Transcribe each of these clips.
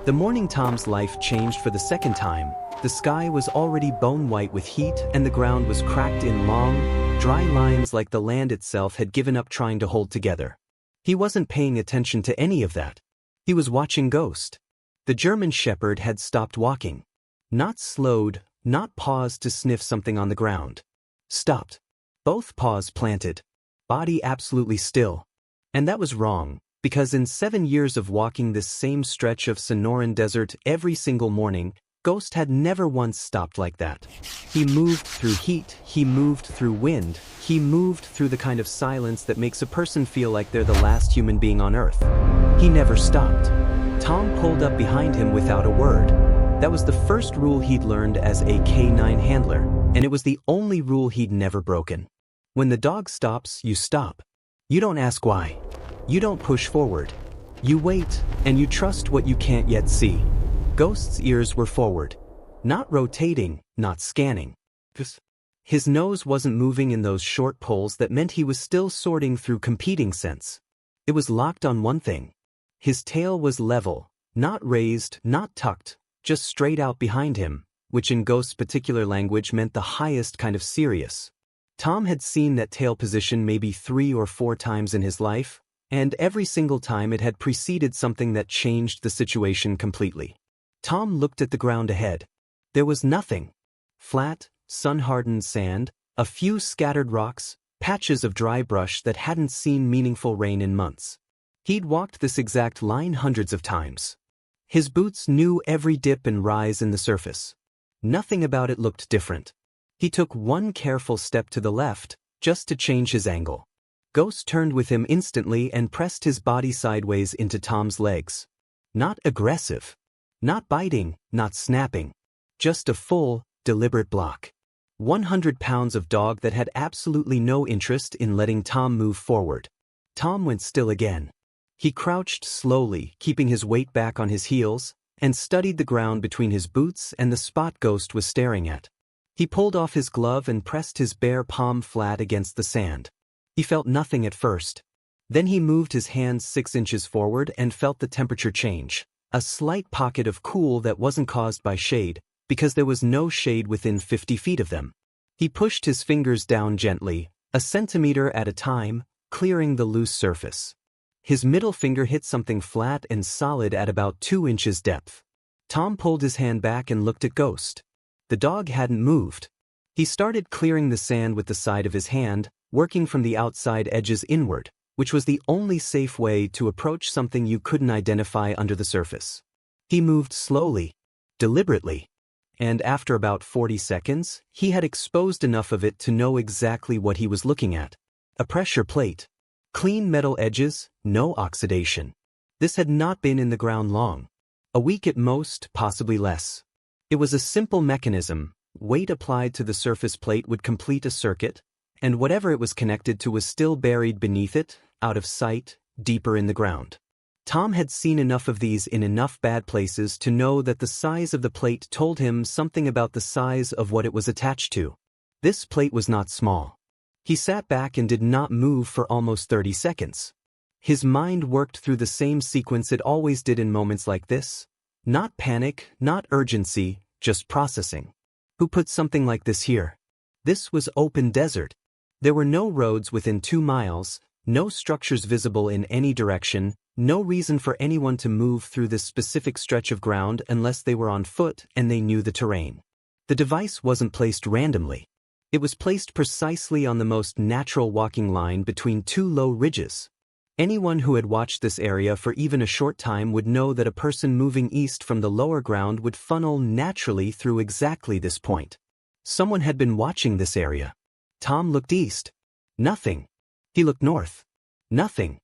The morning Tom's life changed for the second time. The sky was already bone-white with heat and the ground was cracked in long, dry lines like the land itself had given up trying to hold together. He wasn't paying attention to any of that. He was watching Ghost. The German Shepherd had stopped walking. Not slowed, not paused to sniff something on the ground. Stopped. Both paws planted. Body absolutely still. And that was wrong. Because in 7 years of walking this same stretch of Sonoran Desert every single morning, Ghost had never once stopped like that. He moved through heat, he moved through wind, he moved through the kind of silence that makes a person feel like they're the last human being on Earth. He never stopped. Tom pulled up behind him without a word. That was the first rule he'd learned as a K9 handler, and it was the only rule he'd never broken. When the dog stops, you stop. You don't ask why. You don't push forward. You wait, and you trust what you can't yet see. Ghost's ears were forward. Not rotating, not scanning. His nose wasn't moving in those short pulls that meant he was still sorting through competing scents. It was locked on one thing. His tail was level, not raised, not tucked, just straight out behind him, which in Ghost's particular language meant the highest kind of serious. Tom had seen that tail position maybe 3 or 4 times in his life, and every single time it had preceded something that changed the situation completely. Tom looked at the ground ahead. There was nothing. Flat, sun-hardened sand, a few scattered rocks, patches of dry brush that hadn't seen meaningful rain in months. He'd walked this exact line hundreds of times. His boots knew every dip and rise in the surface. Nothing about it looked different. He took one careful step to the left, just to change his angle. Ghost turned with him instantly and pressed his body sideways into Tom's legs. Not aggressive. Not biting, not snapping. Just a full, deliberate block. 100 pounds of dog that had absolutely no interest in letting Tom move forward. Tom went still again. He crouched slowly, keeping his weight back on his heels, and studied the ground between his boots and the spot Ghost was staring at. He pulled off his glove and pressed his bare palm flat against the sand. He felt nothing at first. Then he moved his hands 6 inches forward and felt the temperature change. A slight pocket of cool that wasn't caused by shade, because there was no shade within 50 feet of them. He pushed his fingers down gently, a centimeter at a time, clearing the loose surface. His middle finger hit something flat and solid at about 2 inches depth. Tom pulled his hand back and looked at Ghost. The dog hadn't moved. He started clearing the sand with the side of his hand, working from the outside edges inward, which was the only safe way to approach something you couldn't identify under the surface. He moved slowly, deliberately, and after about 40 seconds, he had exposed enough of it to know exactly what he was looking at. A pressure plate. Clean metal edges, no oxidation. This had not been in the ground long. A week at most, possibly less. It was a simple mechanism. Weight applied to the surface plate would complete a circuit, and whatever it was connected to was still buried beneath it, out of sight, deeper in the ground. Tom had seen enough of these in enough bad places to know that the size of the plate told him something about the size of what it was attached to. This plate was not small. He sat back and did not move for almost 30 seconds. His mind worked through the same sequence it always did in moments like this. Not panic, not urgency, just processing. Who put something like this here? This was open desert. There were no roads within 2 miles, no structures visible in any direction, no reason for anyone to move through this specific stretch of ground unless they were on foot and they knew the terrain. The device wasn't placed randomly. It was placed precisely on the most natural walking line between 2 low ridges. Anyone who had watched this area for even a short time would know that a person moving east from the lower ground would funnel naturally through exactly this point. Someone had been watching this area. Tom looked east. Nothing. He looked north. Nothing.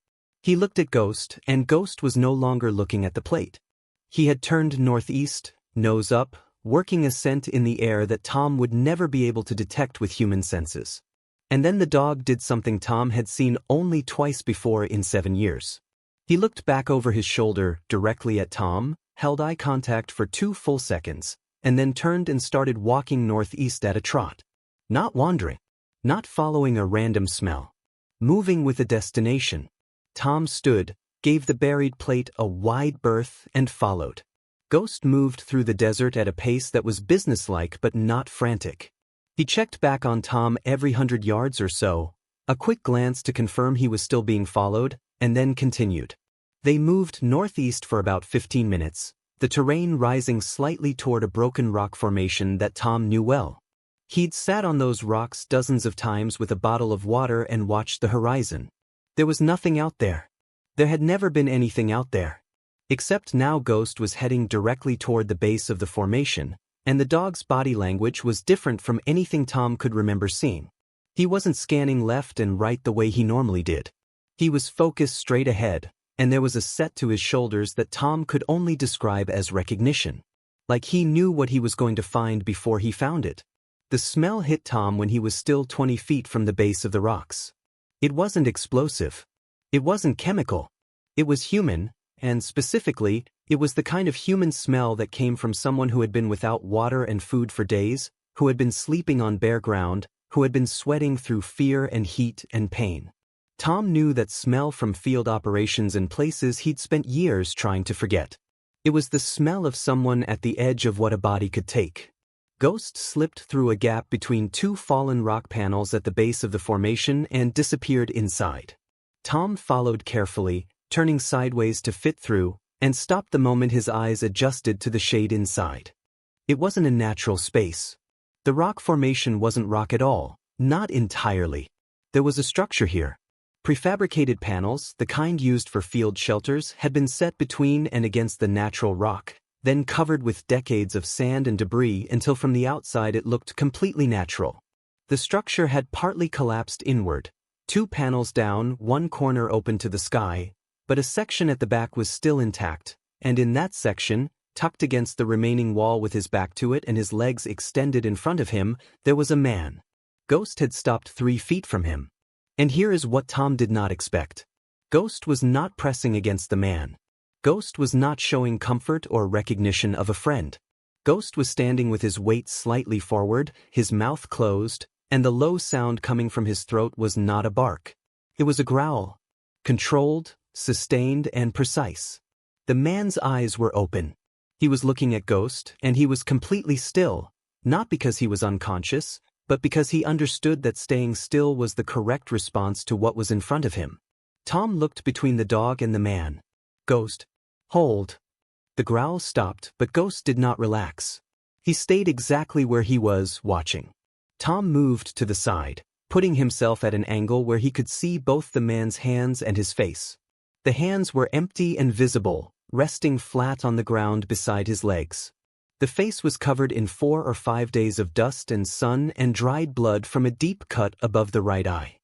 He looked at Ghost, and Ghost was no longer looking at the plate. He had turned northeast, nose up, working a scent in the air that Tom would never be able to detect with human senses. And then the dog did something Tom had seen only twice before in 7 years. He looked back over his shoulder directly at Tom, held eye contact for 2 full seconds, and then turned and started walking northeast at a trot. Not wandering. Not following a random smell. Moving with a destination. Tom stood, gave the buried plate a wide berth, and followed. Ghost moved through the desert at a pace that was businesslike but not frantic. He checked back on Tom every 100 yards or so, a quick glance to confirm he was still being followed, and then continued. They moved northeast for about 15 minutes, the terrain rising slightly toward a broken rock formation that Tom knew well. He'd sat on those rocks dozens of times with a bottle of water and watched the horizon. There was nothing out there. There had never been anything out there. Except now Ghost was heading directly toward the base of the formation, and the dog's body language was different from anything Tom could remember seeing. He wasn't scanning left and right the way he normally did. He was focused straight ahead, and there was a set to his shoulders that Tom could only describe as recognition. Like he knew what he was going to find before he found it. The smell hit Tom when he was still 20 feet from the base of the rocks. It wasn't explosive. It wasn't chemical. It was human. And specifically, it was the kind of human smell that came from someone who had been without water and food for days, who had been sleeping on bare ground, who had been sweating through fear and heat and pain. Tom knew that smell from field operations in places he'd spent years trying to forget. It was the smell of someone at the edge of what a body could take. Ghost slipped through a gap between two fallen rock panels at the base of the formation and disappeared inside. Tom followed carefully, turning sideways to fit through, and stopped the moment his eyes adjusted to the shade inside. It wasn't a natural space. The rock formation wasn't rock at all, not entirely. There was a structure here. Prefabricated panels, the kind used for field shelters, had been set between and against the natural rock, then covered with decades of sand and debris until from the outside it looked completely natural. The structure had partly collapsed inward, 2 panels down, one corner open to the sky, but a section at the back was still intact, and in that section, tucked against the remaining wall with his back to it and his legs extended in front of him, there was a man. Ghost had stopped 3 feet from him. And here is what Tom did not expect. Ghost was not pressing against the man. Ghost was not showing comfort or recognition of a friend. Ghost was standing with his weight slightly forward, his mouth closed, and the low sound coming from his throat was not a bark. It was a growl. Controlled, sustained, and precise. The man's eyes were open. He was looking at Ghost, and he was completely still, not because he was unconscious, but because he understood that staying still was the correct response to what was in front of him. Tom looked between the dog and the man. Ghost. Hold. The growl stopped, but Ghost did not relax. He stayed exactly where he was, watching. Tom moved to the side, putting himself at an angle where he could see both the man's hands and his face. The hands were empty and visible, resting flat on the ground beside his legs. The face was covered in 4 or 5 days of dust and sun and dried blood from a deep cut above the right eye.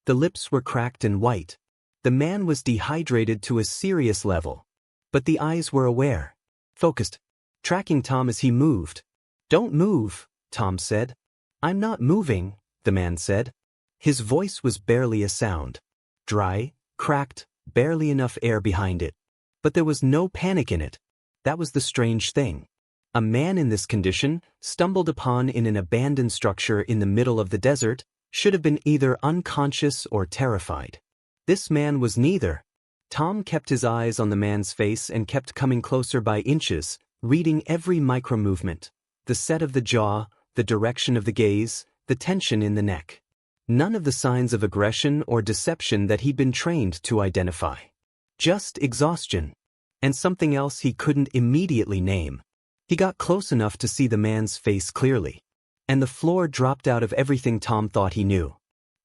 The lips were cracked and white. The man was dehydrated to a serious level. But the eyes were aware, focused, tracking Tom as he moved. "Don't move," Tom said. "I'm not moving," the man said. His voice was barely a sound. Dry, cracked, barely enough air behind it. But there was no panic in it. That was the strange thing. A man in this condition, stumbled upon in an abandoned structure in the middle of the desert, should have been either unconscious or terrified. This man was neither. Tom kept his eyes on the man's face and kept coming closer by inches, reading every micro-movement, the set of the jaw, the direction of the gaze, the tension in the neck. None of the signs of aggression or deception that he'd been trained to identify. Just exhaustion. And something else he couldn't immediately name. He got close enough to see the man's face clearly. And the floor dropped out of everything Tom thought he knew.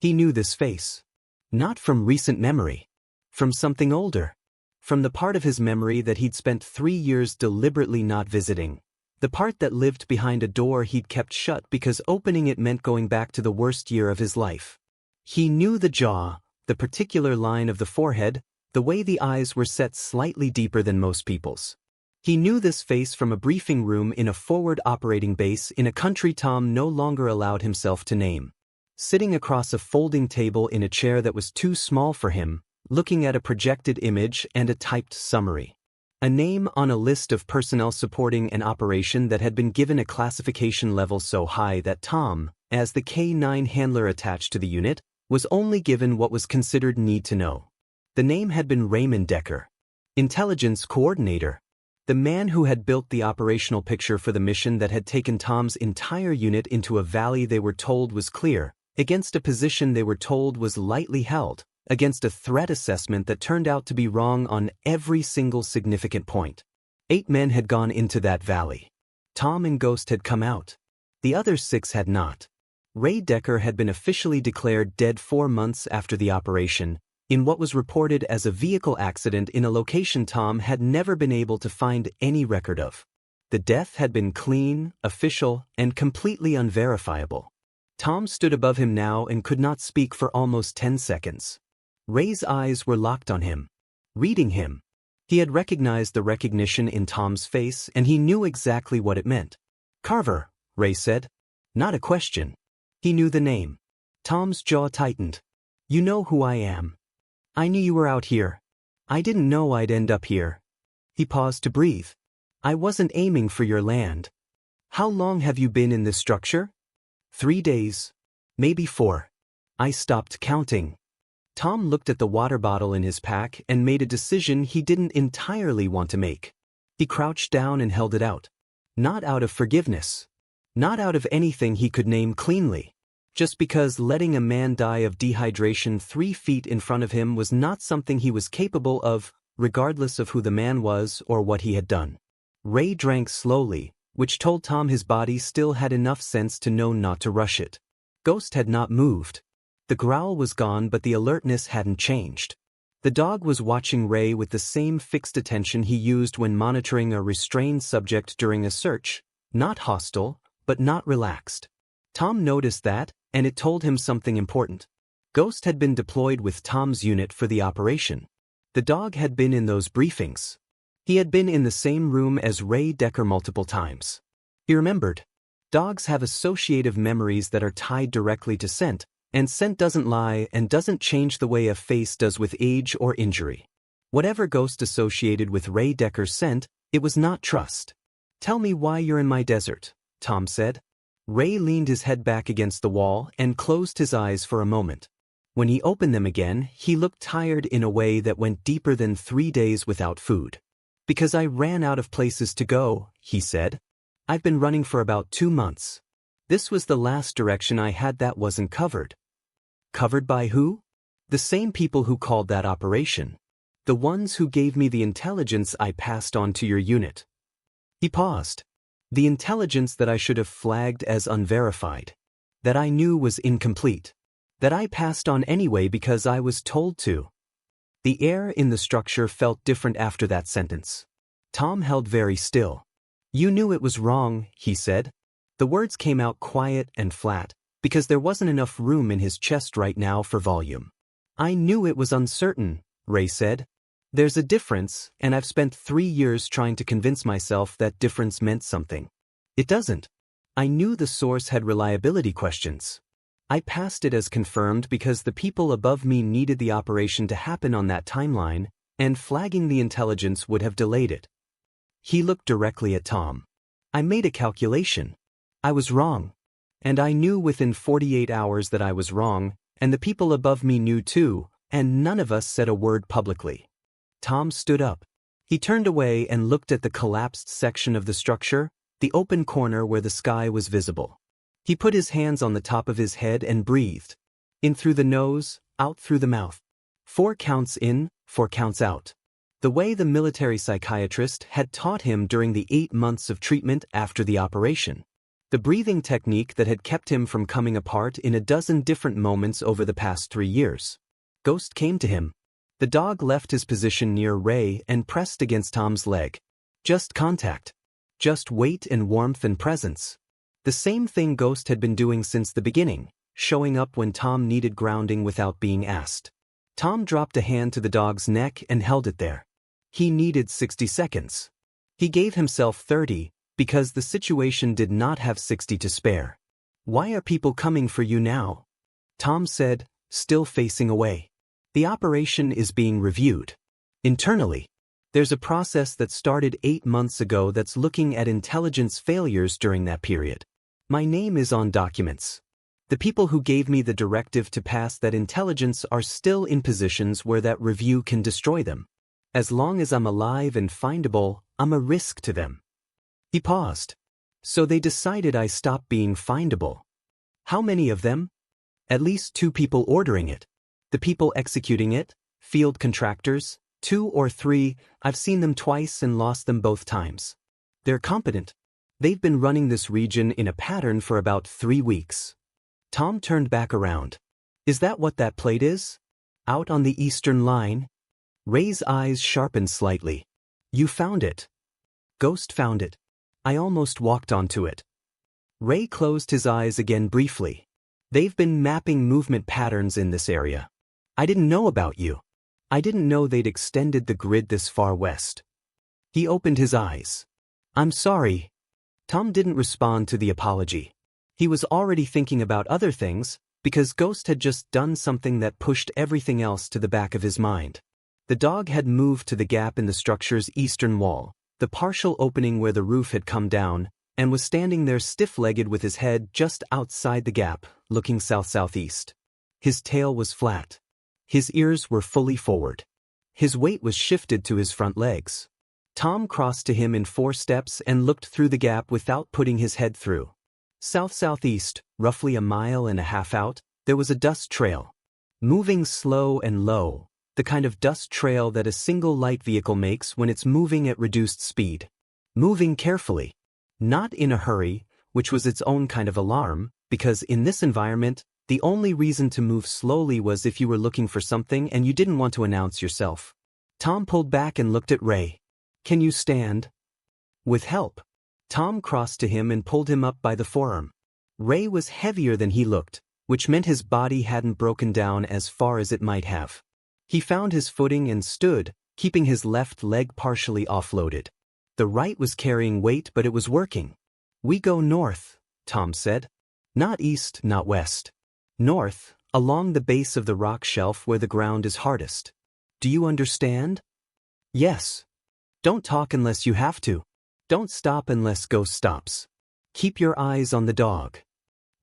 He knew this face. Not from recent memory. From something older. From the part of his memory that he'd spent 3 years deliberately not visiting. The part that lived behind a door he'd kept shut because opening it meant going back to the worst year of his life. He knew the jaw, the particular line of the forehead, the way the eyes were set slightly deeper than most people's. He knew this face from a briefing room in a forward operating base in a country Tom no longer allowed himself to name. Sitting across a folding table in a chair that was too small for him, looking at a projected image and a typed summary. A name on a list of personnel supporting an operation that had been given a classification level so high that Tom, as the K-9 handler attached to the unit, was only given what was considered need to know. The name had been Raymond Decker. Intelligence Coordinator. The man who had built the operational picture for the mission that had taken Tom's entire unit into a valley they were told was clear, against a position they were told was lightly held, against a threat assessment that turned out to be wrong on every single significant point. 8 men had gone into that valley. Tom and Ghost had come out. The other 6 had not. Ray Decker had been officially declared dead 4 months after the operation, in what was reported as a vehicle accident in a location Tom had never been able to find any record of. The death had been clean, official, and completely unverifiable. Tom stood above him now and could not speak for almost 10 seconds. Ray's eyes were locked on him, reading him. He had recognized the recognition in Tom's face, and he knew exactly what it meant. "Carver," Ray said. Not a question. He knew the name. Tom's jaw tightened. "You know who I am. I knew you were out here. I didn't know I'd end up here." He paused to breathe. "I wasn't aiming for your land. How long have you been in this structure?" 3 days. Maybe 4. I stopped counting." Tom looked at the water bottle in his pack and made a decision he didn't entirely want to make. He crouched down and held it out. Not out of forgiveness. Not out of anything he could name cleanly. Just because letting a man die of dehydration 3 feet in front of him was not something he was capable of, regardless of who the man was or what he had done. Ray drank slowly, which told Tom his body still had enough sense to know not to rush it. Ghost had not moved. The growl was gone, but the alertness hadn't changed. The dog was watching Ray with the same fixed attention he used when monitoring a restrained subject during a search, not hostile, but not relaxed. Tom noticed that, and it told him something important. Ghost had been deployed with Tom's unit for the operation. The dog had been in those briefings. He had been in the same room as Ray Decker multiple times. He remembered. Dogs have associative memories that are tied directly to scent, and scent doesn't lie and doesn't change the way a face does with age or injury. Whatever Ghost associated with Ray Decker's scent, it was not trust. "Tell me why you're in my desert," Tom said. Ray leaned his head back against the wall and closed his eyes for a moment. When he opened them again, he looked tired in a way that went deeper than 3 days without food. "Because I ran out of places to go," he said. "I've been running for about 2 months. This was the last direction I had that wasn't covered." Covered by who? The same people who called that operation. The ones who gave me the intelligence I passed on to your unit. He paused. The intelligence that I should have flagged as unverified. That I knew was incomplete. That I passed on anyway because I was told to. The air in the structure felt different after that sentence. Tom held very still. "You knew it was wrong," he said. The words came out quiet and flat, because there wasn't enough room in his chest right now for volume. "I knew it was uncertain," Ray said. "There's a difference, and I've spent 3 years trying to convince myself that difference meant something. It doesn't. I knew the source had reliability questions. I passed it as confirmed because the people above me needed the operation to happen on that timeline, and flagging the intelligence would have delayed it." He looked directly at Tom. "I made a calculation. I was wrong. And I knew within 48 hours that I was wrong, and the people above me knew too, and none of us said a word publicly." Tom stood up. He turned away and looked at the collapsed section of the structure, the open corner where the sky was visible. He put his hands on the top of his head and breathed. In through the nose, out through the mouth. 4 counts in, 4 counts out. The way the military psychiatrist had taught him during the 8 months of treatment after the operation. The breathing technique that had kept him from coming apart in a dozen different moments over the past 3 years. Ghost came to him. The dog left his position near Ray and pressed against Tom's leg. Just contact. Just weight and warmth and presence. The same thing Ghost had been doing since the beginning, showing up when Tom needed grounding without being asked. Tom dropped a hand to the dog's neck and held it there. He needed 60 seconds. He gave himself 30, because the situation did not have 60 to spare. "Why are people coming for you now?" Tom said, still facing away. "The operation is being reviewed. Internally. There's a process that started 8 months ago that's looking at intelligence failures during that period. My name is on documents. The people who gave me the directive to pass that intelligence are still in positions where that review can destroy them. As long as I'm alive and findable, I'm a risk to them. He paused. So they decided I stopped being findable. How many of them? At least 2 people ordering it. The people executing it, field contractors, 2 or 3, I've seen them twice and lost them both times. They're competent. They've been running this region in a pattern for about 3 weeks. Tom turned back around. Is that what that plate is? Out on the eastern line? Ray's eyes sharpened slightly. You found it. Ghost found it. I almost walked onto it. Ray closed his eyes again briefly. They've been mapping movement patterns in this area. I didn't know about you. I didn't know they'd extended the grid this far west. He opened his eyes. I'm sorry. Tom didn't respond to the apology. He was already thinking about other things, because Ghost had just done something that pushed everything else to the back of his mind. The dog had moved to the gap in the structure's eastern wall, the partial opening where the roof had come down, and was standing there stiff-legged with his head just outside the gap, looking south-southeast. His tail was flat. His ears were fully forward. His weight was shifted to his front legs. Tom crossed to him in 4 steps and looked through the gap without putting his head through. South-southeast, roughly a mile and a half out, there was a dust trail. Moving slow and low, the kind of dust trail that a single light vehicle makes when it's moving at reduced speed. Moving carefully. Not in a hurry, which was its own kind of alarm, because in this environment, the only reason to move slowly was if you were looking for something and you didn't want to announce yourself. Tom pulled back and looked at Ray. Can you stand? With help. Tom crossed to him and pulled him up by the forearm. Ray was heavier than he looked, which meant his body hadn't broken down as far as it might have. He found his footing and stood, keeping his left leg partially offloaded. The right was carrying weight, but it was working. We go north, Tom said. Not east, not west. North, along the base of the rock shelf where the ground is hardest. Do you understand? Yes. Don't talk unless you have to. Don't stop unless Ghost stops. Keep your eyes on the dog.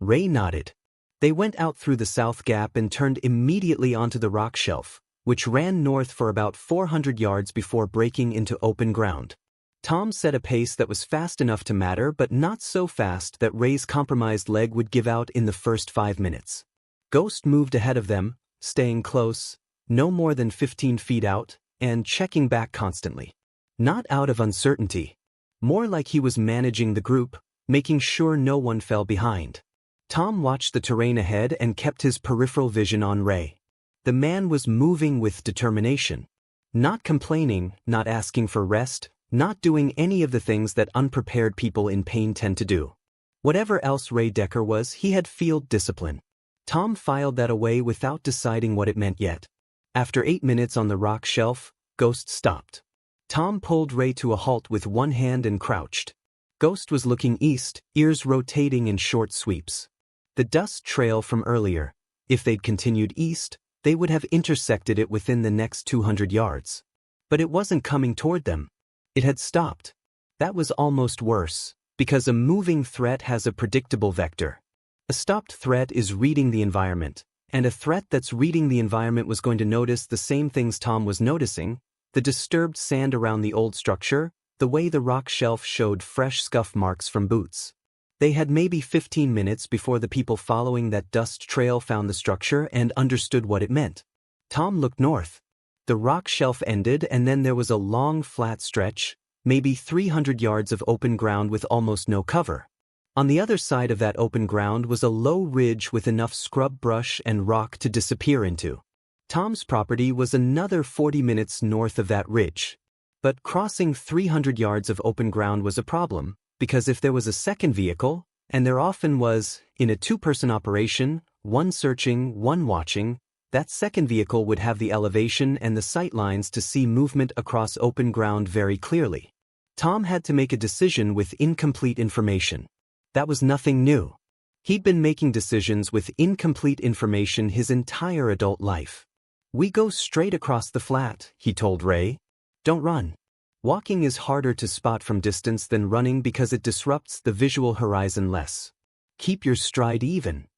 Ray nodded. They went out through the south gap and turned immediately onto the rock shelf, which ran north for about 400 yards before breaking into open ground. Tom set a pace that was fast enough to matter, but not so fast that Ray's compromised leg would give out in the first 5 minutes. Ghost moved ahead of them, staying close, no more than 15 feet out, and checking back constantly. Not out of uncertainty. More like he was managing the group, making sure no one fell behind. Tom watched the terrain ahead and kept his peripheral vision on Ray. The man was moving with determination. Not complaining, not asking for rest, not doing any of the things that unprepared people in pain tend to do. Whatever else Ray Decker was, he had field discipline. Tom filed that away without deciding what it meant yet. After 8 minutes on the rock shelf, Ghost stopped. Tom pulled Ray to a halt with one hand and crouched. Ghost was looking east, ears rotating in short sweeps. The dust trail from earlier, if they'd continued east, they would have intersected it within the next 200 yards. But it wasn't coming toward them. It had stopped. That was almost worse, because a moving threat has a predictable vector. A stopped threat is reading the environment, and a threat that's reading the environment was going to notice the same things Tom was noticing: the disturbed sand around the old structure, the way the rock shelf showed fresh scuff marks from boots. They had maybe 15 minutes before the people following that dust trail found the structure and understood what it meant. Tom looked north. The rock shelf ended, and then there was a long flat stretch, maybe 300 yards of open ground with almost no cover. On the other side of that open ground was a low ridge with enough scrub brush and rock to disappear into. Tom's property was another 40 minutes north of that ridge. But crossing 300 yards of open ground was a problem, because if there was a second vehicle, and there often was, in a 2-person operation, one searching, one watching, that second vehicle would have the elevation and the sight lines to see movement across open ground very clearly. Tom had to make a decision with incomplete information. That was nothing new. He'd been making decisions with incomplete information his entire adult life. We go straight across the flat, he told Ray. Don't run. Walking is harder to spot from distance than running because it disrupts the visual horizon less. Keep your stride even.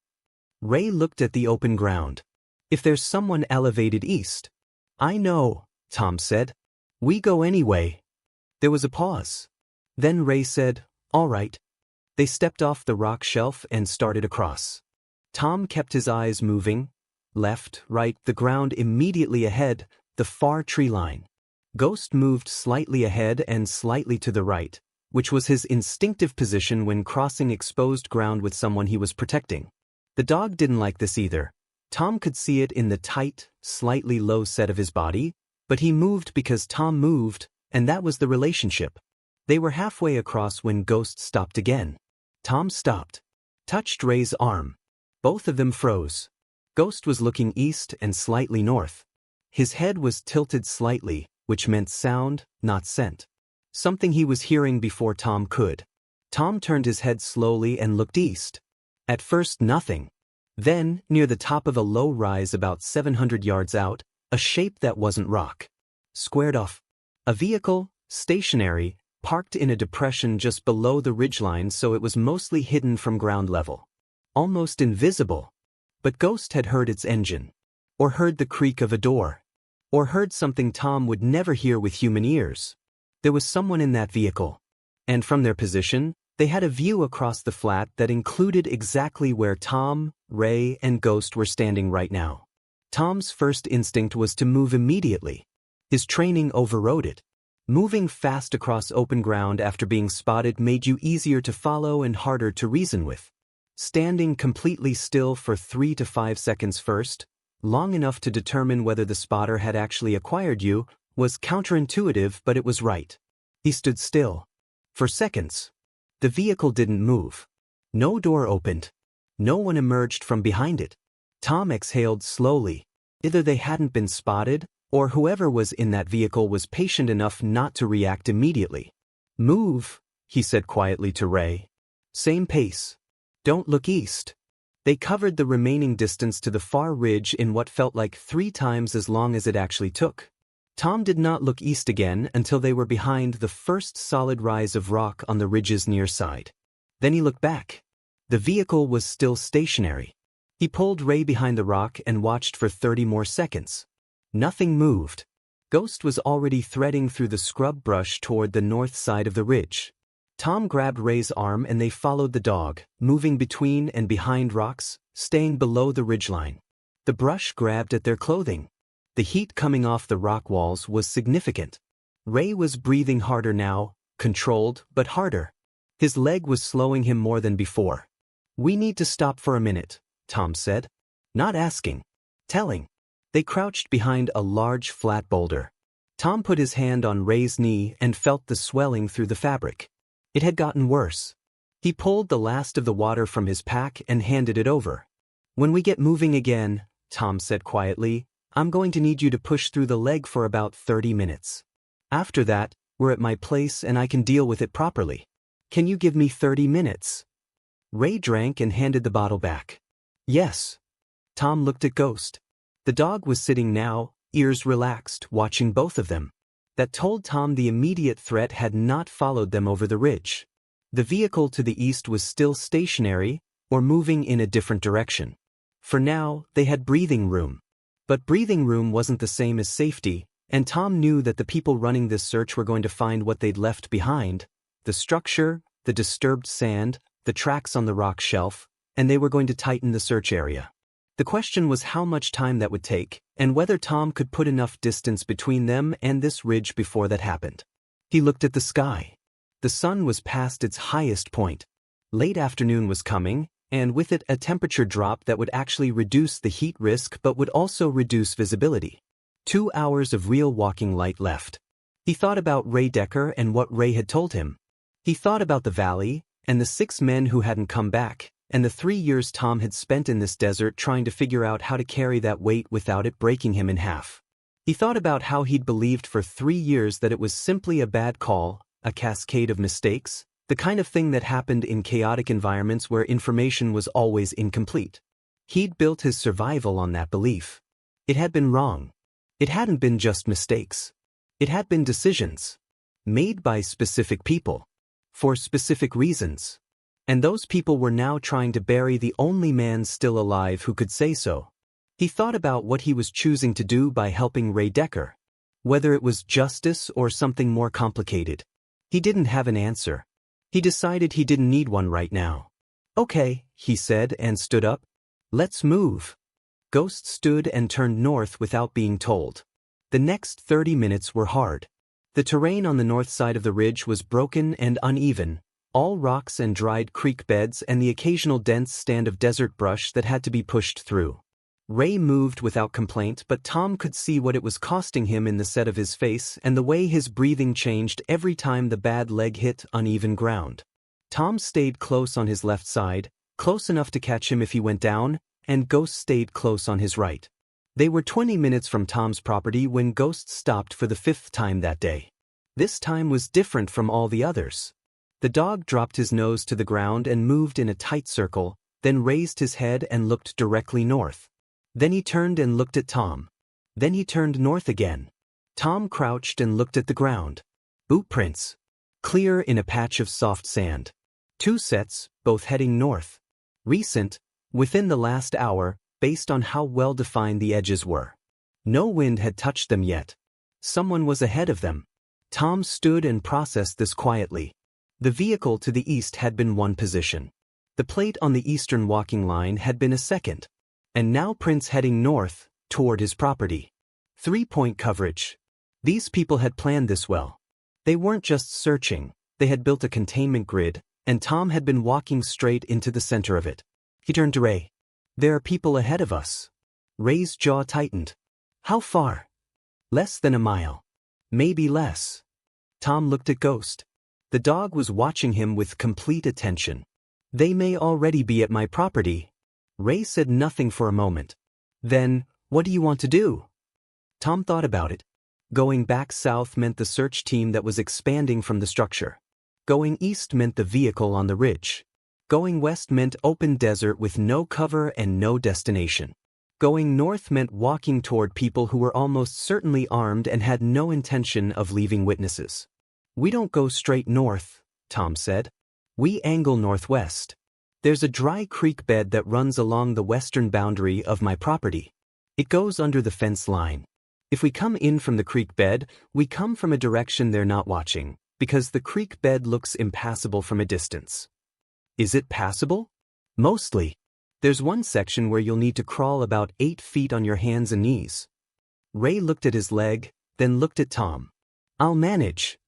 Ray looked at the open ground. If there's someone elevated east. I know, Tom said. We go anyway. There was a pause. Then Ray said, "All right." They stepped off the rock shelf and started across. Tom kept his eyes moving. Left, right, the ground immediately ahead, the far tree line. Ghost moved slightly ahead and slightly to the right, which was his instinctive position when crossing exposed ground with someone he was protecting. The dog didn't like this either. Tom could see it in the tight, slightly low set of his body, but he moved because Tom moved, and that was the relationship. They were halfway across when Ghost stopped again. Tom stopped, touched Ray's arm. Both of them froze. Ghost was looking east and slightly north. His head was tilted slightly, which meant sound, not scent. Something he was hearing before Tom could. Tom turned his head slowly and looked east. At first nothing. Then, near the top of a low rise about 700 yards out, a shape that wasn't rock. Squared off. A vehicle, stationary, parked in a depression just below the ridgeline so it was mostly hidden from ground level. Almost invisible. But Ghost had heard its engine. Or heard the creak of a door. Or heard something Tom would never hear with human ears. There was someone in that vehicle. And from their position, they had a view across the flat that included exactly where Tom, Ray, and Ghost were standing right now. Tom's first instinct was to move immediately. His training overrode it. Moving fast across open ground after being spotted made you easier to follow and harder to reason with. Standing completely still for 3 to 5 seconds first, long enough to determine whether the spotter had actually acquired you, was counterintuitive, but it was right. He stood still. For seconds. The vehicle didn't move. No door opened. No one emerged from behind it. Tom exhaled slowly. Either they hadn't been spotted, or whoever was in that vehicle was patient enough not to react immediately. "Move," he said quietly to Ray. "Same pace. Don't look east." They covered the remaining distance to the far ridge in what felt like 3 times as long as it actually took. Tom did not look east again until they were behind the first solid rise of rock on the ridge's near side. Then he looked back. The vehicle was still stationary. He pulled Ray behind the rock and watched for 30 more seconds. Nothing moved. Ghost was already threading through the scrub brush toward the north side of the ridge. Tom grabbed Ray's arm and they followed the dog, moving between and behind rocks, staying below the ridgeline. The brush grabbed at their clothing. The heat coming off the rock walls was significant. Ray was breathing harder now, controlled but harder. His leg was slowing him more than before. "We need to stop for a minute," Tom said. Not asking. Telling. They crouched behind a large flat boulder. Tom put his hand on Ray's knee and felt the swelling through the fabric. It had gotten worse. He pulled the last of the water from his pack and handed it over. "When we get moving again," Tom said quietly, "I'm going to need you to push through the leg for about 30 minutes. After that, we're at my place and I can deal with it properly. Can you give me 30 minutes? Ray drank and handed the bottle back. "Yes." Tom looked at Ghost. The dog was sitting now, ears relaxed, watching both of them. That told Tom the immediate threat had not followed them over the ridge. The vehicle to the east was still stationary, or moving in a different direction. For now, they had breathing room. But breathing room wasn't the same as safety, and Tom knew that the people running this search were going to find what they'd left behind: the structure, the disturbed sand, the tracks on the rock shelf, and they were going to tighten the search area. The question was how much time that would take, and whether Tom could put enough distance between them and this ridge before that happened. He looked at the sky. The sun was past its highest point. Late afternoon was coming, and with it a temperature drop that would actually reduce the heat risk but would also reduce visibility. 2 hours of real walking light left. He thought about Ray Decker and what Ray had told him. He thought about the valley, and the 6 men who hadn't come back, and the 3 years Tom had spent in this desert trying to figure out how to carry that weight without it breaking him in half. He thought about how he'd believed for 3 years that it was simply a bad call, a cascade of mistakes, the kind of thing that happened in chaotic environments where information was always incomplete. He'd built his survival on that belief. It had been wrong. It hadn't been just mistakes. It had been decisions. Made by specific people. For specific reasons. And those people were now trying to bury the only man still alive who could say so. He thought about what he was choosing to do by helping Ray Decker. Whether it was justice or something more complicated. He didn't have an answer. He decided he didn't need one right now. Okay, he said and stood up. Let's move. Ghost stood and turned north without being told. The next 30 minutes were hard. The terrain on the north side of the ridge was broken and uneven, all rocks and dried creek beds and the occasional dense stand of desert brush that had to be pushed through. Ray moved without complaint, but Tom could see what it was costing him in the set of his face and the way his breathing changed every time the bad leg hit uneven ground. Tom stayed close on his left side, close enough to catch him if he went down, and Ghost stayed close on his right. They were 20 minutes from Tom's property when Ghost stopped for the 5th time that day. This time was different from all the others. The dog dropped his nose to the ground and moved in a tight circle, then raised his head and looked directly north. Then he turned and looked at Tom. Then he turned north again. Tom crouched and looked at the ground. Boot prints. Clear in a patch of soft sand. 2 sets, both heading north. Recent, within the last hour, based on how well-defined the edges were. No wind had touched them yet. Someone was ahead of them. Tom stood and processed this quietly. The vehicle to the east had been one position. The plate on the eastern walking line had been a second. And now prints heading north, toward his property. 3-point coverage. These people had planned this well. They weren't just searching, they had built a containment grid, and Tom had been walking straight into the center of it. He turned to Ray. There are people ahead of us. Ray's jaw tightened. How far? Less than a mile. Maybe less. Tom looked at Ghost. The dog was watching him with complete attention. They may already be at my property. Ray said nothing for a moment. Then, what do you want to do? Tom thought about it. Going back south meant the search team that was expanding from the structure. Going east meant the vehicle on the ridge. Going west meant open desert with no cover and no destination. Going north meant walking toward people who were almost certainly armed and had no intention of leaving witnesses. We don't go straight north, Tom said. We angle northwest. There's a dry creek bed that runs along the western boundary of my property. It goes under the fence line. If we come in from the creek bed, we come from a direction they're not watching, because the creek bed looks impassable from a distance. Is it passable? Mostly. There's one section where you'll need to crawl about 8 feet on your hands and knees. Ray looked at his leg, then looked at Tom. I'll manage.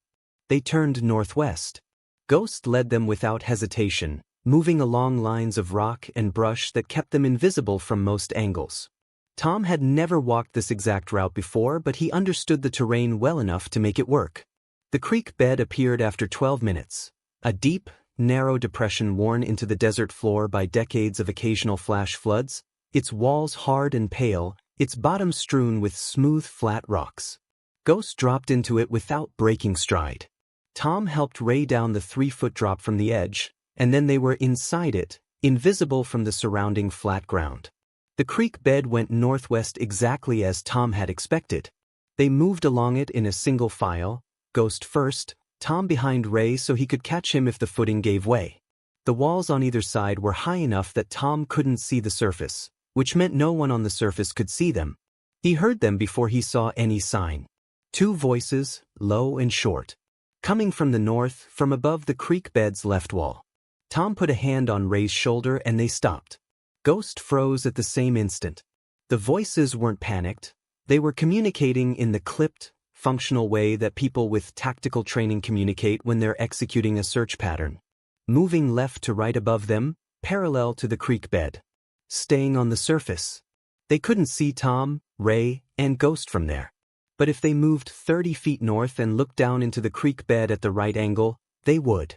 They turned northwest. Ghost led them without hesitation, moving along lines of rock and brush that kept them invisible from most angles. Tom had never walked this exact route before, but he understood the terrain well enough to make it work. The creek bed appeared after 12 minutes, a deep, narrow depression worn into the desert floor by decades of occasional flash floods, its walls hard and pale, its bottom strewn with smooth, flat rocks. Ghost dropped into it without breaking stride. Tom helped Ray down the 3-foot drop from the edge, and then they were inside it, invisible from the surrounding flat ground. The creek bed went northwest exactly as Tom had expected. They moved along it in a single file, Ghost first, Tom behind Ray so he could catch him if the footing gave way. The walls on either side were high enough that Tom couldn't see the surface, which meant no one on the surface could see them. He heard them before he saw any sign. 2 voices, low and short. Coming from the north, from above the creek bed's left wall. Tom put a hand on Ray's shoulder and they stopped. Ghost froze at the same instant. The voices weren't panicked. They were communicating in the clipped, functional way that people with tactical training communicate when they're executing a search pattern. Moving left to right above them, parallel to the creek bed. Staying on the surface. They couldn't see Tom, Ray, and Ghost from there. But if they moved 30 feet north and looked down into the creek bed at the right angle, they would.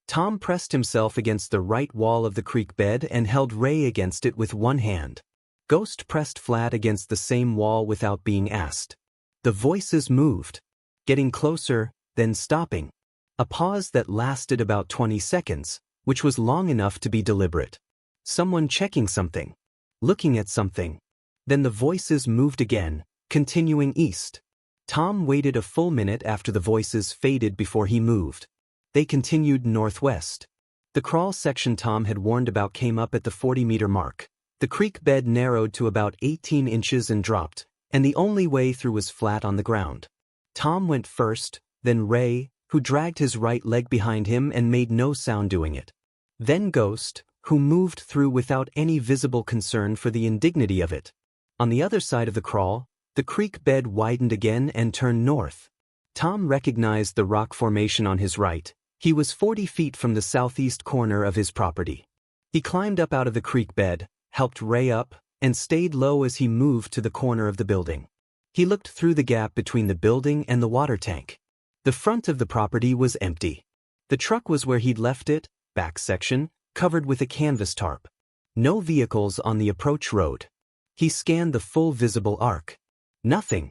Tom pressed himself against the right wall of the creek bed and held Ray against it with one hand. Ghost pressed flat against the same wall without being asked. The voices moved, getting closer, then stopping. A pause that lasted about 20 seconds, which was long enough to be deliberate. Someone checking something, looking at something. Then the voices moved again, continuing east. Tom waited a full minute after the voices faded before he moved. They continued northwest. The crawl section Tom had warned about came up at the 40-meter mark. The creek bed narrowed to about 18 inches and dropped, and the only way through was flat on the ground. Tom went first, then Ray, who dragged his right leg behind him and made no sound doing it. Then Ghost, who moved through without any visible concern for the indignity of it. On the other side of the crawl, the creek bed widened again and turned north. Tom recognized the rock formation on his right. He was 40 feet from the southeast corner of his property. He climbed up out of the creek bed, helped Ray up, and stayed low as he moved to the corner of the building. He looked through the gap between the building and the water tank. The front of the property was empty. The truck was where he'd left it, back section, covered with a canvas tarp. No vehicles on the approach road. He scanned the full visible arc. Nothing.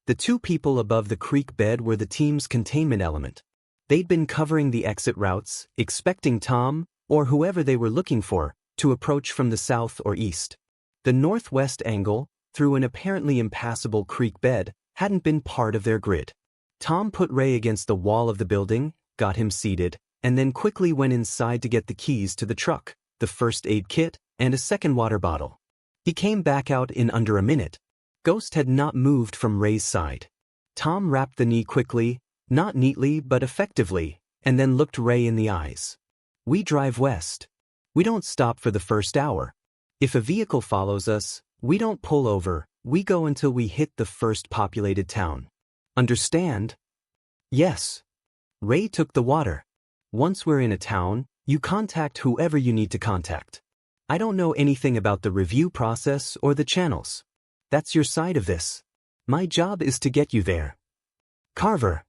The two people above the creek bed were the team's containment element. They'd been covering the exit routes, expecting Tom, or whoever they were looking for, to approach from the south or east. The northwest angle, through an apparently impassable creek bed, hadn't been part of their grid. Tom put Ray against the wall of the building, got him seated, and then quickly went inside to get the keys to the truck, the first aid kit, and a second water bottle. He came back out in under a minute. Ghost had not moved from Ray's side. Tom wrapped the knee quickly, not neatly but effectively, and then looked Ray in the eyes. "We drive west. We don't stop for the first hour. If a vehicle follows us, we don't pull over, we go until we hit the first populated town. Understand?" "Yes." Ray took the water. "Once we're in a town, you contact whoever you need to contact. I don't know anything about the review process or the channels. That's your side of this. My job is to get you there." "Carver."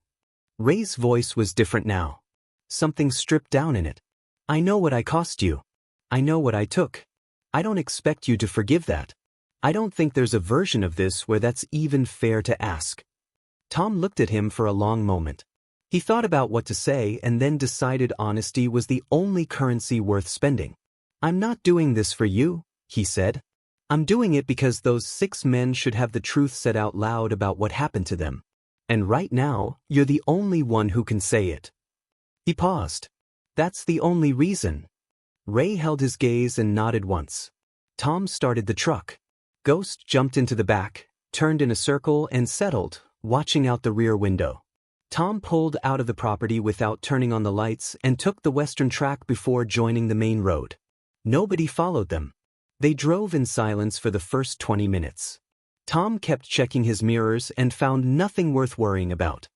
Ray's voice was different now. Something stripped down in it. "I know what I cost you. I know what I took. I don't expect you to forgive that. I don't think there's a version of this where that's even fair to ask." Tom looked at him for a long moment. He thought about what to say and then decided honesty was the only currency worth spending. "I'm not doing this for you," he said. "I'm doing it because those 6 men should have the truth said out loud about what happened to them. And right now, you're the only one who can say it." He paused. "That's the only reason." Ray held his gaze and nodded once. Tom started the truck. Ghost jumped into the back, turned in a circle and settled, watching out the rear window. Tom pulled out of the property without turning on the lights and took the western track before joining the main road. Nobody followed them. They drove in silence for the first 20 minutes. Tom kept checking his mirrors and found nothing worth worrying about.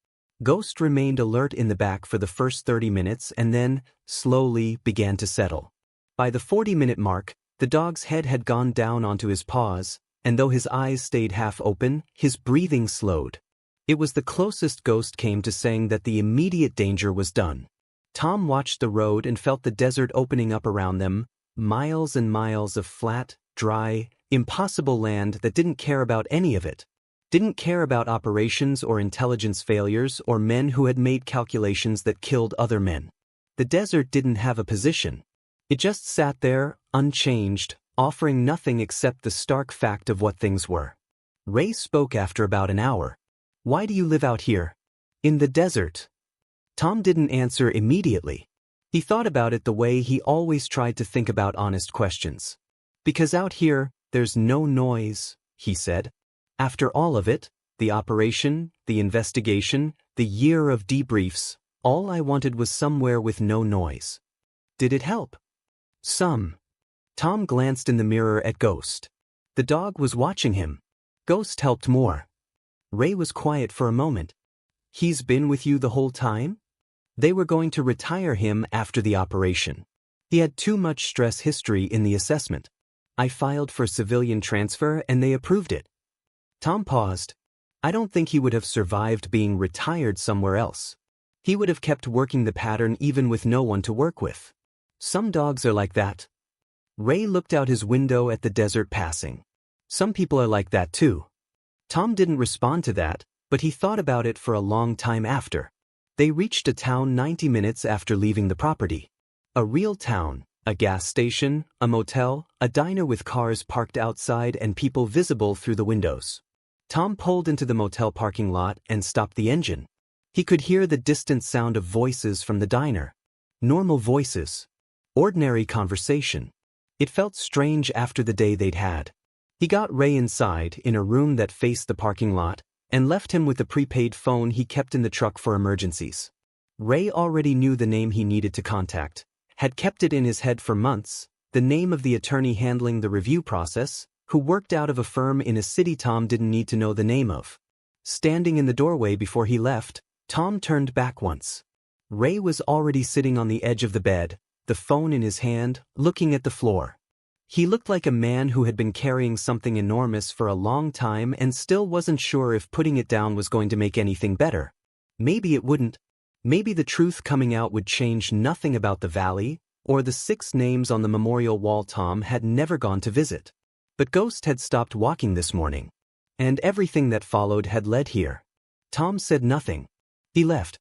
Ghost remained alert in the back for the first 30 minutes and then, slowly, began to settle. By the 40-minute mark, the dog's head had gone down onto his paws, and though his eyes stayed half open, his breathing slowed. It was the closest Ghost came to saying that the immediate danger was done. Tom watched the road and felt the desert opening up around them, miles and miles of flat, dry, impossible land that didn't care about any of it. Didn't care about operations or intelligence failures or men who had made calculations that killed other men. The desert didn't have a position. It just sat there, unchanged, offering nothing except the stark fact of what things were. Ray spoke after about an hour. "Why do you live out here? In the desert?" Tom didn't answer immediately. He thought about it the way he always tried to think about honest questions. "Because out here, there's no noise," he said. "After all of it, the operation, the investigation, the year of debriefs, all I wanted was somewhere with no noise." "Did it help?" "Some." Tom glanced in the mirror at Ghost. The dog was watching him. Ghost helped more. Ray was quiet for a moment. "He's been with you the whole time?" They were going to retire him after the operation. He had too much stress history in the assessment. "I filed for civilian transfer and they approved it." Tom paused. "I don't think he would have survived being retired somewhere else. He would have kept working the pattern even with no one to work with. Some dogs are like that." Ray looked out his window at the desert passing. "Some people are like that too." Tom didn't respond to that, but he thought about it for a long time after. They reached a town 90 minutes after leaving the property. A real town, a gas station, a motel, a diner with cars parked outside and people visible through the windows. Tom pulled into the motel parking lot and stopped the engine. He could hear the distant sound of voices from the diner. Normal voices. Ordinary conversation. It felt strange after the day they'd had. He got Ray inside in a room that faced the parking lot, and left him with the prepaid phone he kept in the truck for emergencies. Ray already knew the name he needed to contact, had kept it in his head for months, the name of the attorney handling the review process, who worked out of a firm in a city Tom didn't need to know the name of. Standing in the doorway before he left, Tom turned back once. Ray was already sitting on the edge of the bed, the phone in his hand, looking at the floor. He looked like a man who had been carrying something enormous for a long time and still wasn't sure if putting it down was going to make anything better. Maybe it wouldn't. Maybe the truth coming out would change nothing about the valley, or the 6 names on the memorial wall Tom had never gone to visit. But Ghost had stopped walking this morning, and everything that followed had led here. Tom said nothing. He left.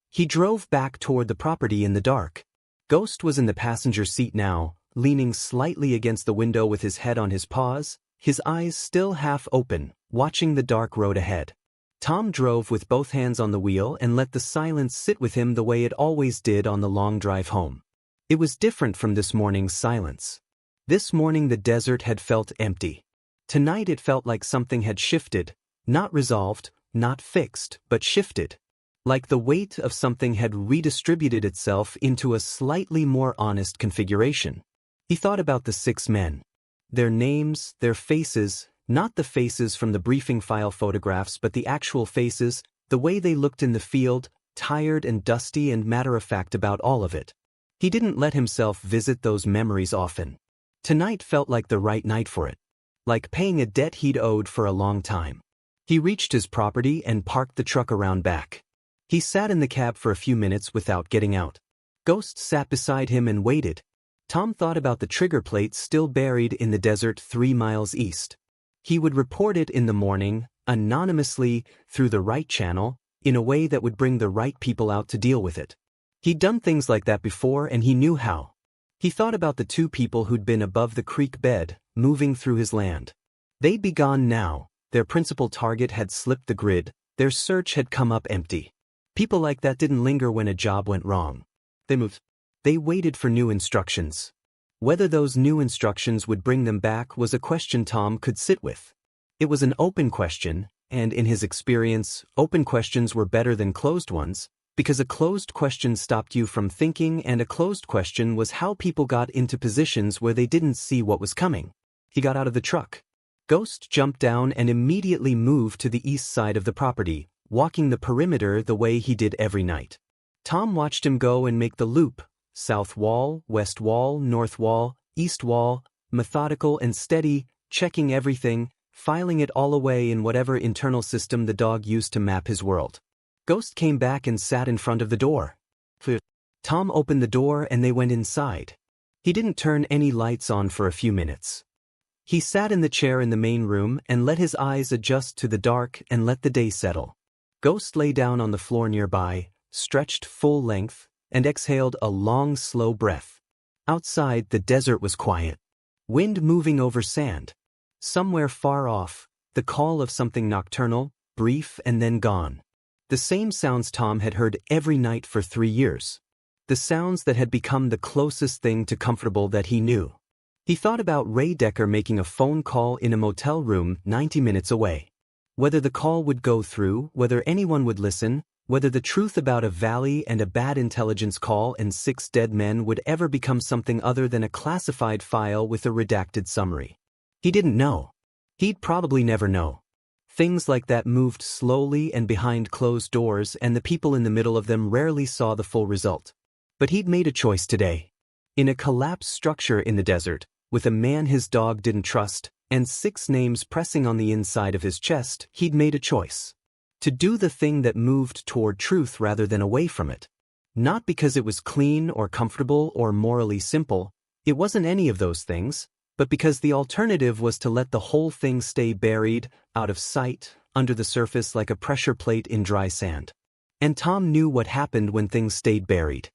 He drove back toward the property in the dark. Ghost was in the passenger seat now, leaning slightly against the window with his head on his paws, his eyes still half open, watching the dark road ahead. Tom drove with both hands on the wheel and let the silence sit with him the way it always did on the long drive home. It was different from this morning's silence. This morning the desert had felt empty. Tonight it felt like something had shifted, not resolved, not fixed, but shifted. Like the weight of something had redistributed itself into a slightly more honest configuration. He thought about the 6 men. Their names, their faces, not the faces from the briefing file photographs but the actual faces, the way they looked in the field, tired and dusty and matter-of-fact about all of it. He didn't let himself visit those memories often. Tonight felt like the right night for it. Like paying a debt he'd owed for a long time. He reached his property and parked the truck around back. He sat in the cab for a few minutes without getting out. Ghost sat beside him and waited. Tom thought about the trigger plate still buried in the desert 3 miles east. He would report it in the morning, anonymously, through the right channel, in a way that would bring the right people out to deal with it. He'd done things like that before and he knew how. He thought about the 2 people who'd been above the creek bed, moving through his land. They'd be gone now, their principal target had slipped the grid, their search had come up empty. People like that didn't linger when a job went wrong. They moved. They waited for new instructions. Whether those new instructions would bring them back was a question Tom could sit with. It was an open question, and in his experience, open questions were better than closed ones, because a closed question stopped you from thinking and a closed question was how people got into positions where they didn't see what was coming. He got out of the truck. Ghost jumped down and immediately moved to the east side of the property, walking the perimeter the way he did every night. Tom watched him go and make the loop. South wall, west wall, north wall, east wall, methodical and steady, checking everything, filing it all away in whatever internal system the dog used to map his world. Ghost came back and sat in front of the door. Tom opened the door and they went inside. He didn't turn any lights on for a few minutes. He sat in the chair in the main room and let his eyes adjust to the dark and let the day settle. Ghost lay down on the floor nearby, stretched full length, and exhaled a long, slow breath. Outside, the desert was quiet. Wind moving over sand. Somewhere far off, the call of something nocturnal, brief and then gone. The same sounds Tom had heard every night for 3 years. The sounds that had become the closest thing to comfortable that he knew. He thought about Ray Decker making a phone call in a motel room 90 minutes away. Whether the call would go through, whether anyone would listen, whether the truth about a valley and a bad intelligence call and 6 dead men would ever become something other than a classified file with a redacted summary. He didn't know. He'd probably never know. Things like that moved slowly and behind closed doors and the people in the middle of them rarely saw the full result. But he'd made a choice today. In a collapsed structure in the desert, with a man his dog didn't trust, and 6 names pressing on the inside of his chest, he'd made a choice. To do the thing that moved toward truth rather than away from it. Not because it was clean or comfortable or morally simple, it wasn't any of those things, but because the alternative was to let the whole thing stay buried, out of sight, under the surface like a pressure plate in dry sand. And Tom knew what happened when things stayed buried.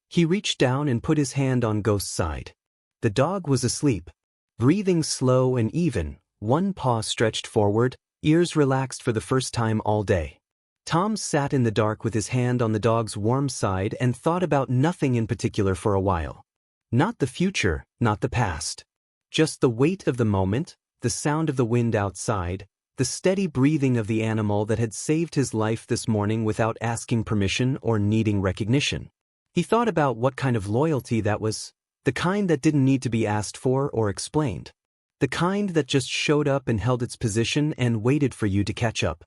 He reached down and put his hand on Ghost's side. The dog was asleep, breathing slow and even, one paw stretched forward, ears relaxed for the first time all day. Tom sat in the dark with his hand on the dog's warm side and thought about nothing in particular for a while. Not the future, not the past. Just the weight of the moment, the sound of the wind outside, the the steady breathing of the animal that had saved his life this morning without asking permission or needing recognition. He thought about what kind of loyalty that was, the kind that didn't need to be asked for or explained. The kind that just showed up and held its position and waited for you to catch up.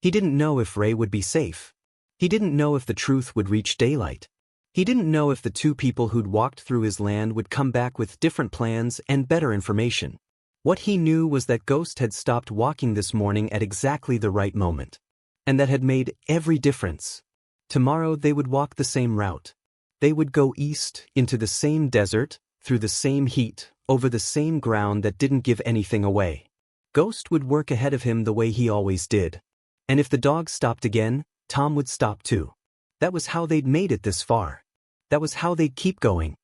He didn't know if Ray would be safe. He didn't know if the truth would reach daylight. He didn't know if the two people who'd walked through his land would come back with different plans and better information. What he knew was that Ghost had stopped walking this morning at exactly the right moment. And that had made every difference. Tomorrow they would walk the same route. They would go east, into the same desert, through the same heat, over the same ground that didn't give anything away. Ghost would work ahead of him the way he always did. And if the dog stopped again, Tom would stop too. That was how they'd made it this far. That was how they'd keep going.